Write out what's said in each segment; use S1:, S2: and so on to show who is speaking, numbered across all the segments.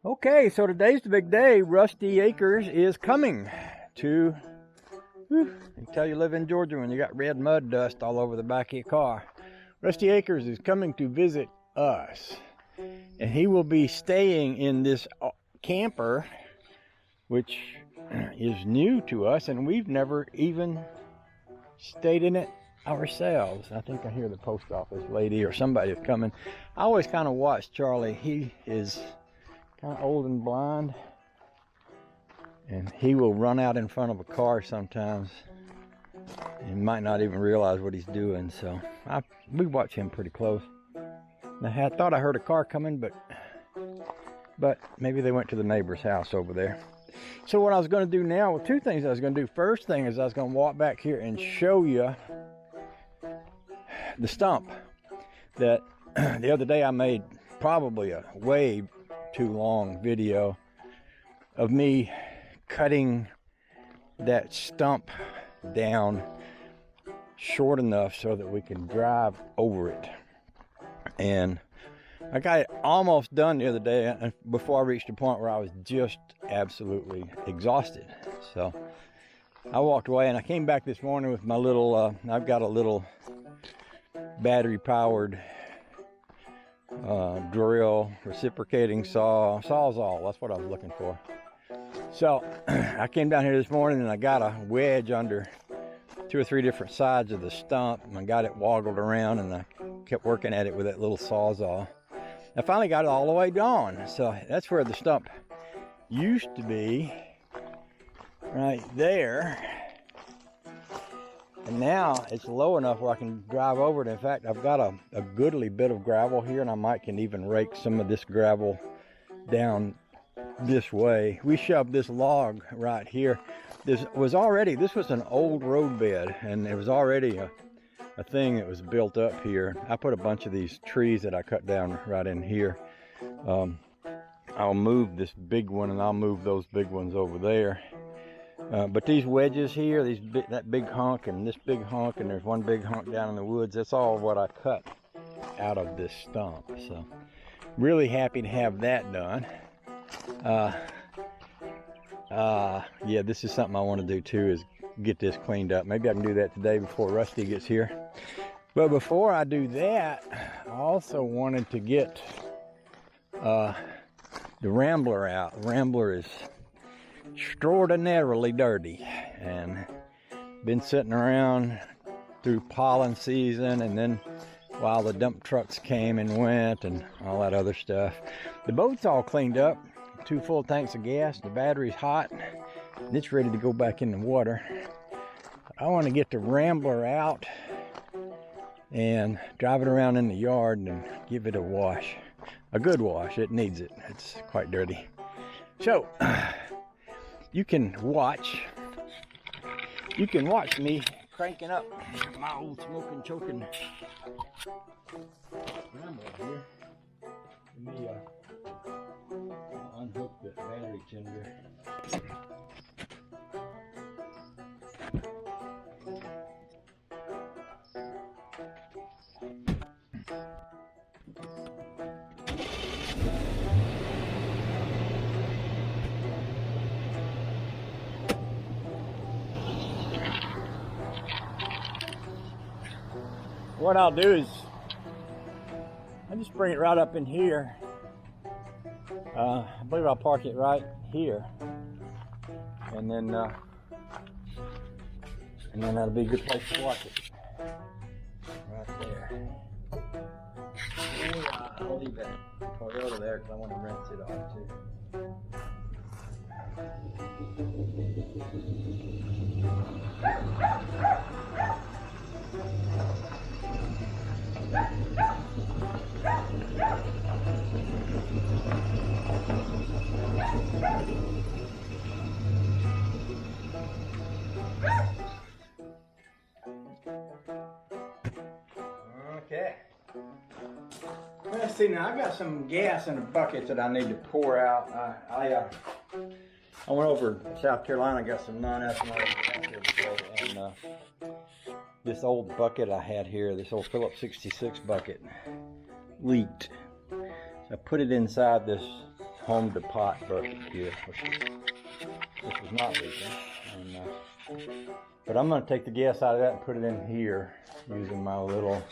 S1: Okay, so today's the big day. Rusty Acres is coming to, you can tell you live in Georgia when you got red mud dust all over the back of your car. Rusty Acres is coming to visit us. And he will be staying in this camper, which is new to us, and we've never even stayed in it ourselves. I think I hear the post office lady or somebody is coming. I always kind of watch Charlie. He is kind of old and blind, and he will run out in front of a car sometimes and might not even realize what he's doing. So we watch him pretty close. I thought I heard a car coming, but maybe they went to the neighbor's house over there. So what I was going to do now, well, two things I was going to do. First thing is I was going to walk back here and show you the stump that the other day I made probably a way too long video of me cutting that stump down short enough so that we can drive over it. And I got it almost done the other day before I reached a point where I was just absolutely exhausted. So I walked away and I came back this morning with my little, I've got a little battery powered drill, reciprocating sawzall. That's what I was looking for. So I came down here this morning and I got a wedge under 2 or 3 different sides of the stump, and I got it woggled around, and I kept working at it with that little sawzall. I finally got it all the way gone. So that's where the stump used to be, right there. And now it's low enough where I can drive over it. In fact, I've got a goodly bit of gravel here, and I might can even rake some of this gravel down this way. We shoved this log right here. This was an old road bed, and it was already a thing that was built up here. I put a bunch of these trees that I cut down right in here. I'll move this big one, and I'll move those big ones over there. But these wedges here, that big hunk and this big hunk, and there's one big hunk down in the woods, that's all what I cut out of this stump. So really happy to have that done. Yeah, this is something I want to do too, is get this cleaned up. Maybe I can do that today before Rusty gets here. But before I do that, I also wanted to get the Rambler out. The Rambler is extraordinarily dirty and been sitting around through pollen season, and then while the dump trucks came and went and all that other stuff. The boat's all cleaned up, 2 full tanks of gas, the battery's hot, and it's ready to go back in the water. I want to get the Rambler out and drive it around in the yard and give it a wash, a good wash. It needs it. It's quite dirty. So you can watch me cranking up my old smoking, choking Rambler here. Let me unhook the battery tender. What I'll do is I just bring it right up in here. I believe I'll park it right here, and then that'll be a good place to watch it. Right there. And, I'll leave that Toyota there because I want to rinse it off too. Okay. Let's see now. I got some gas in a bucket that I need to pour out. I went over to South Carolina, got some non-ethanol gas here before, and this old bucket I had here, this old Phillips 66 bucket, leaked. So I put it inside this home to pot bucket here, which is not leaking. But I'm going to take the gas out of that and put it in here using my little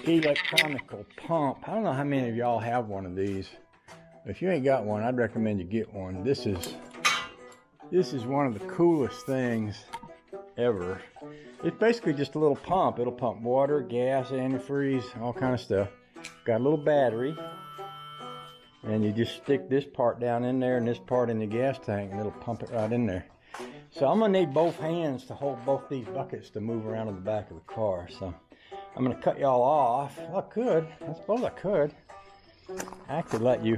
S1: electronical pump. I don't know how many of y'all have one of these. If you ain't got one, I'd recommend you get one. This is one of the coolest things ever. It's basically just a little pump. It'll pump water, gas, antifreeze, all kind of stuff. Got a little battery, and you just stick this part down in there and this part in the gas tank, and it'll pump it right in there. So I'm gonna need both hands to hold both these buckets to move around in the back of the car. So I'm gonna cut y'all off. Well, I suppose I could. I could let you.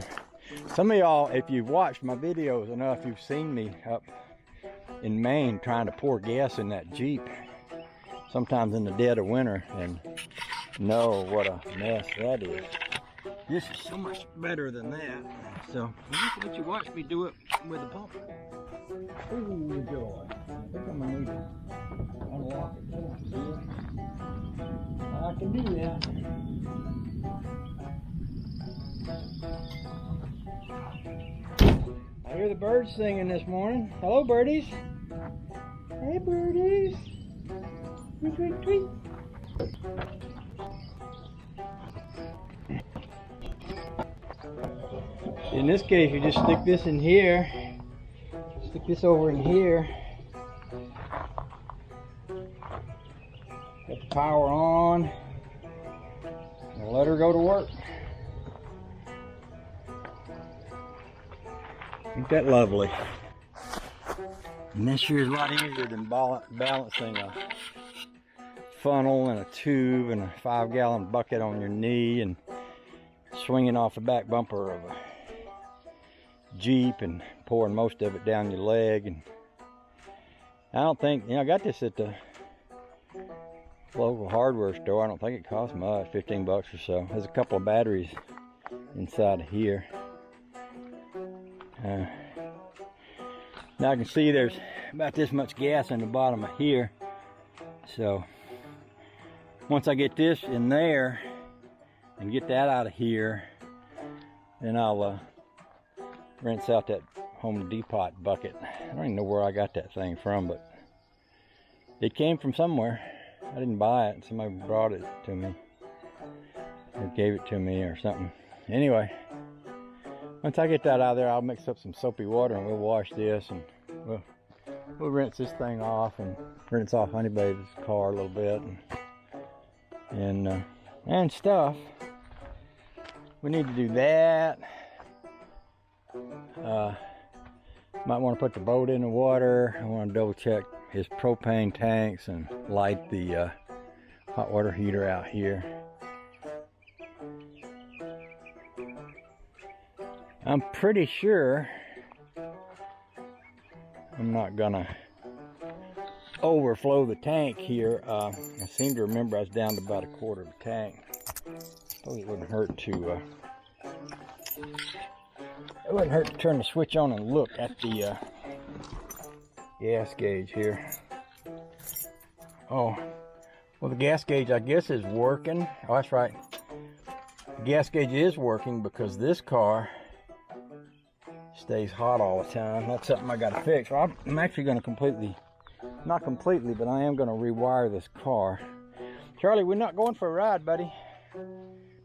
S1: Some of y'all, if you've watched my videos enough, you've seen me up in Maine trying to pour gas in that Jeep, sometimes in the dead of winter, and know what a mess that is. This is so much better than that. So I'm just let you watch me do it with the pump. Ooh, joy. I think I'm gonna need to unlock it. I can do that. I hear the birds singing this morning. Hello, birdies. Hey, birdies. Tweet, tweet, tweet. In this case, you just stick this in here. Stick this over in here. Got the power on. And let her go to work. Ain't that lovely? And this sure is a lot easier than balancing a funnel and a tube and a 5-gallon bucket on your knee and swinging off the back bumper of a Jeep and pouring most of it down your leg. And I don't think, I got this at the local hardware store. I don't think it costs much, 15 bucks or so. There's a couple of batteries inside of here. Now I can see there's about this much gas in the bottom of here. So once I get this in there and get that out of here, then I'll rinse out that Home Depot bucket. I don't even know where I got that thing from, but it came from somewhere. I didn't buy it. Somebody brought it to me or gave it to me or something. Anyway, once I get that out of there, I'll mix up some soapy water and we'll wash this, and we'll rinse this thing off and rinse off Honeybabe's car a little bit and stuff. We need to do that. Might want to put the boat in the water. I want to double check his propane tanks and light the hot water heater out here. I'm pretty sure I'm not gonna overflow the tank here. I seem to remember I was down to about a quarter of the tank. Suppose it wouldn't hurt to turn the switch on and look at the gas gauge here. Oh, well, the gas gauge I guess is working. Oh, that's right. The gas gauge is working because this car stays hot all the time. That's something I gotta fix. Well, I'm actually gonna not completely, but I am gonna rewire this car. Charlie, we're not going for a ride, buddy.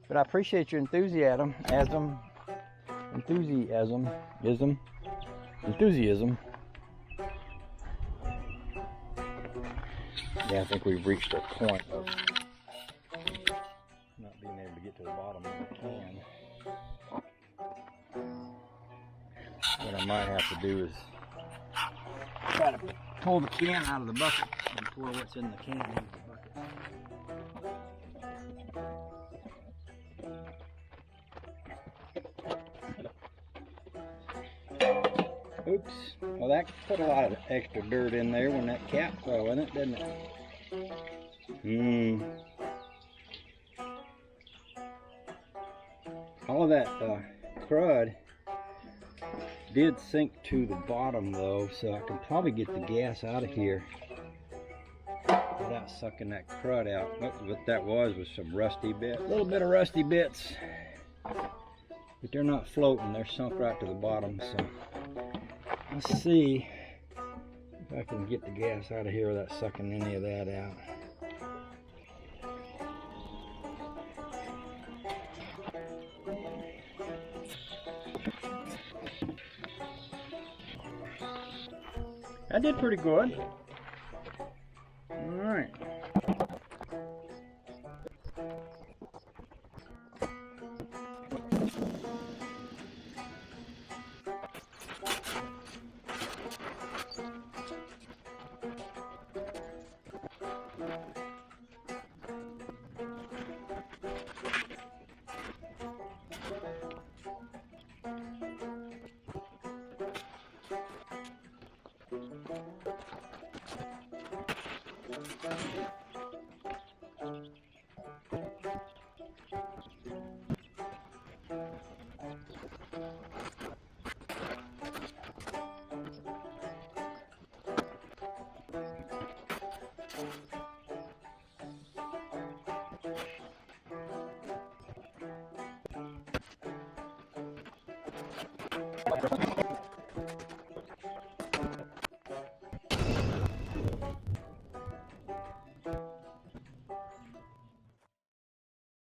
S1: But I appreciate your enthusiasm. Yeah, I think we've reached a point of not being able to get to the bottom of the can. What I might have to do is try to pull the can out of the bucket and pour what's in the can into the bucket. Oops. Well, that put a lot of extra dirt in there when that cap fell in it, didn't it? All of that crud did sink to the bottom though, so I can probably get the gas out of here without sucking that crud out. What that was some rusty bits, a little bit of rusty bits but they're not floating. They're sunk right to the bottom. So let's see if I can get the gas out of here without sucking any of that out. I did pretty good. All right.